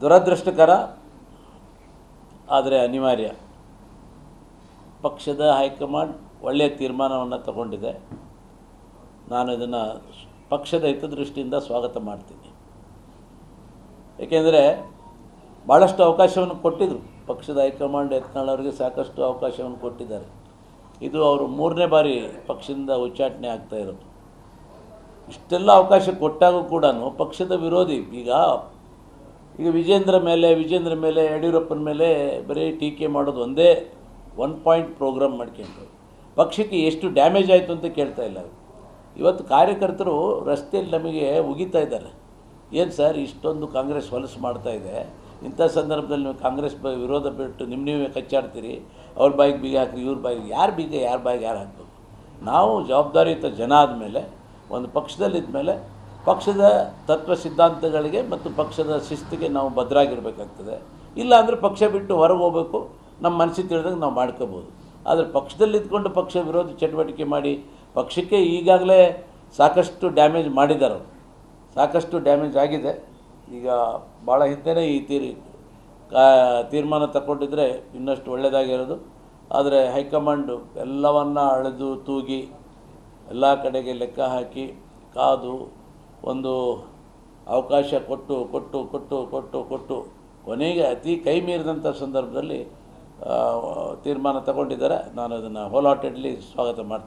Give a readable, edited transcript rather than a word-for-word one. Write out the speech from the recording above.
ದುರದೃಷ್ಟಕರ ಆದರೆ ಅನಿವಾರ್ಯ. ಪಕ್ಷದ ಹೈಕಮಾಂಡ್ ಒಳ್ಳೆಯ ತೀರ್ಮಾನವನ್ನು ತಗೊಂಡಿದೆ. ನಾನು ಇದನ್ನು ಪಕ್ಷದ ಹಿತದೃಷ್ಟಿಯಿಂದ ಸ್ವಾಗತ ಮಾಡ್ತೀನಿ. ಏಕೆಂದರೆ ಭಾಳಷ್ಟು ಅವಕಾಶವನ್ನು ಕೊಟ್ಟಿದ್ದರು. ಪಕ್ಷದ ಹೈಕಮಾಂಡ್ ಯತ್ನಾಳ್ ಅವರಿಗೆ ಸಾಕಷ್ಟು ಅವಕಾಶವನ್ನು ಕೊಟ್ಟಿದ್ದಾರೆ. ಇದು ಅವರು 3ನೇ ಬಾರಿ ಪಕ್ಷದಿಂದ ಉಚ್ಚಾಟನೆ ಆಗ್ತಾ ಇರೋದು. ಇಷ್ಟೆಲ್ಲ ಅವಕಾಶ ಕೊಟ್ಟಾಗೂ ಕೂಡ ಪಕ್ಷದ ವಿರೋಧಿ ಈಗ ವಿಜೇಂದ್ರ ಮೇಲೆ ಯಡಿಯೂರಪ್ಪನ ಮೇಲೆ ಬರೀ ಟೀಕೆ ಮಾಡೋದು ಒಂದೇ ಒನ್ ಪಾಯಿಂಟ್ ಪ್ರೋಗ್ರಾಮ್ ಮಾಡ್ಕೊಂಡು ಪಕ್ಷಕ್ಕೆ ಎಷ್ಟು ಡ್ಯಾಮೇಜ್ ಆಯಿತು ಅಂತ ಕೇಳ್ತಾ ಇಲ್ಲ. ಇವತ್ತು ಕಾರ್ಯಕರ್ತರು ರಸ್ತೆಯಲ್ಲಿ ನಮಗೆ ಉಗಿತಾ ಇದ್ದಾರೆ. ಏನು ಸರ್ ಇಷ್ಟೊಂದು ಕಾಂಗ್ರೆಸ್ ಹೊಲಸು ಮಾಡ್ತಾ ಇದೆ, ಇಂಥ ಸಂದರ್ಭದಲ್ಲಿ ನೀವು ಕಾಂಗ್ರೆಸ್ ವಿರೋಧ ಬಿಟ್ಟು ನೀವೇ ಕಚ್ಚಾಡ್ತೀರಿ, ಅವ್ರ ಬಾಯಿಗೆ ಬೀಗ ಹಾಕ್ರಿ, ಇವ್ರ ಬಾಯಿಗೆ ಯಾರು ಹಾಕಬೇಕು? ನಾವು ಜವಾಬ್ದಾರಿಯುತ ಜನ ಆದಮೇಲೆ ಒಂದು ಪಕ್ಷದಲ್ಲಿದ್ದ ಪಕ್ಷದ ತತ್ವ ಸಿದ್ಧಾಂತಗಳಿಗೆ ಮತ್ತು ಪಕ್ಷದ ಶಿಸ್ತಿಗೆ ನಾವು ಬದ್ಧರಾಗಿರಬೇಕಾಗ್ತದೆ. ಇಲ್ಲ ಅಂದರೆ ಪಕ್ಷ ಬಿಟ್ಟು ಹೊರಗೆ ಹೋಗಬೇಕು, ನಮ್ಮ ಮನಸ್ಸಿಗೆ ತಿಳಿದಂಗೆ ನಾವು ಮಾಡ್ಕೋಬೋದು. ಆದರೆ ಪಕ್ಷದಲ್ಲಿದ್ದುಕೊಂಡು ಪಕ್ಷ ವಿರೋಧಿ ಚಟುವಟಿಕೆ ಮಾಡಿ ಪಕ್ಷಕ್ಕೆ ಈಗಾಗಲೇ ಸಾಕಷ್ಟು ಡ್ಯಾಮೇಜ್ ಮಾಡಿದ್ದಾರೆ. ಸಾಕಷ್ಟು ಡ್ಯಾಮೇಜ್ ಆಗಿದೆ. ಈಗ ಭಾಳ ಹಿಂದೆಯೇ ಈ ತೀರ್ಮಾನ ತಗೊಂಡಿದ್ರೆ ಇನ್ನಷ್ಟು ಒಳ್ಳೆಯದಾಗಿರೋದು. ಆದರೆ ಹೈಕಮಾಂಡು ಎಲ್ಲವನ್ನು ಅಳೆದು ತೂಗಿ ಎಲ್ಲ ಕಡೆಗೆ ಲೆಕ್ಕ ಹಾಕಿ ಕಾದು ಒಂದು ಅವಕಾಶ ಕೊಟ್ಟು ಕೊನೆಗೆ ಅತಿ ಕೈ ಮೀರಿದಂಥ ಸಂದರ್ಭದಲ್ಲಿ ತೀರ್ಮಾನ ತಗೊಂಡಿದ್ದಾರೆ. ನಾನು ಅದನ್ನು ಹೋಲ್ ಹಾರ್ಟೆಡ್ಲಿ ಸ್ವಾಗತ ಮಾಡ್ತೇನೆ.